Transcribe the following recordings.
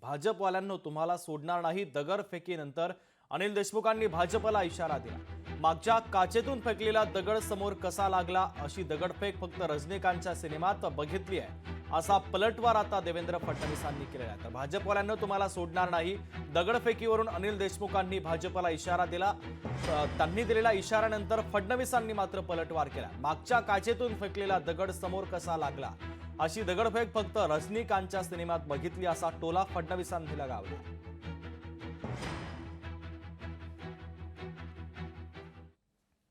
भाजपवाल्यांनो तुम्हाला सोडणार नाही, दगडफेकीनंतर अनिल देशमुखांनी भाजपला इशारा दिला। मागच्या काचेतून फेकलेला दगड समोर कसा लागला अशी दगडफेक फक्त रजनीकांतच्या सिनेमात बघितली आहे, असा पलटवार आता देवेंद्र फडणवीसांनी केलेला आहे। तर भाजपवाल्यांनो तुम्हाला सोडणार नाही, दगडफेकीवरून अनिल देशमुखांनी भाजपला इशारा दिला। त्यांनी दिलेल्या इशाऱ्यानंतर फडणवीसांनी मात्र पलटवार केला। मागच्या काचेतून फेकलेला दगड समोर कसा लागला अशी दगडफेक फक्त रजनीकांतच्या सिनेमात बघितली, असा टोला फडणवीसांनी लगावला।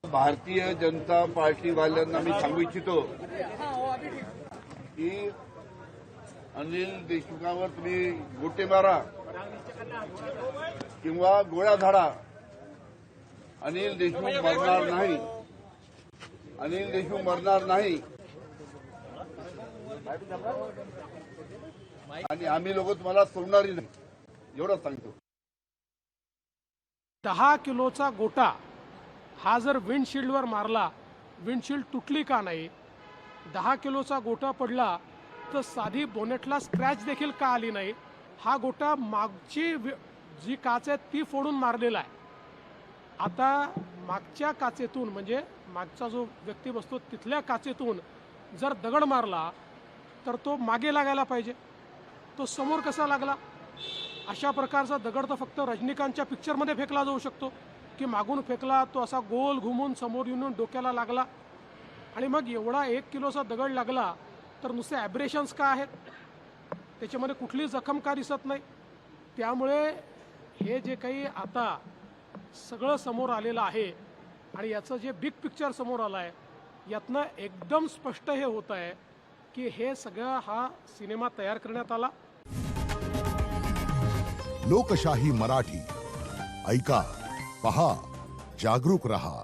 भारतीय जनता पार्टी वाल्यांना मी सांगू इच्छितो की अनिल देशमुखांवर तुम्ही गोटे मारा किंवा गोळ्या झाडा, अनिल देशमुख मरणार नाही, अनिल देशमुख मरणार नाही। आणि आम्ही लोक तुम्हाला सोडणारही नाही, एवढंच सांगतो। 10 किलोचा गोटा हा जर विंडशील्डवर मारला, विंडशील्ड तुटली का नाही? 10 किलोचा गोटा पडला तर साधी बोनेटला स्क्रॅच देखील का आली नाही? हा गोटा मागची जी काच आहे ती फोडून मारलेला आहे। आता मागच्या काचेतून म्हणजे मागचा जो व्यक्ती बसतो तिथल्या काचेतून जर दगड मारला तर तो मागे लागायला पाहिजे, तो समोर कसा लागला? अशा प्रकारचा दगड तर फक्त रजनीकांतच्या पिक्चरमध्ये फेकला जाऊ शकतो की मागून फेकला, तो असा गोल घुमून समोर येऊन डोक्याला लागला। आणि मग एवढा 1 किलोचा दगड लागला तर नुसते ॲब्रेशन्स का आहेत? त्याच्यामध्ये कुठली जखम का दिसत नाही? त्यामुळे हे जे काही आता सगळं समोर आलेलं आहे आणि याचं जे बिग पिक्चर समोर आलं आहे, यातनं एकदम स्पष्ट हे होत आहे की हे सगळं हा सिनेमा तयार करण्यात आला। लोकशाही मराठी ऐका, पहा, जागरूक रहा।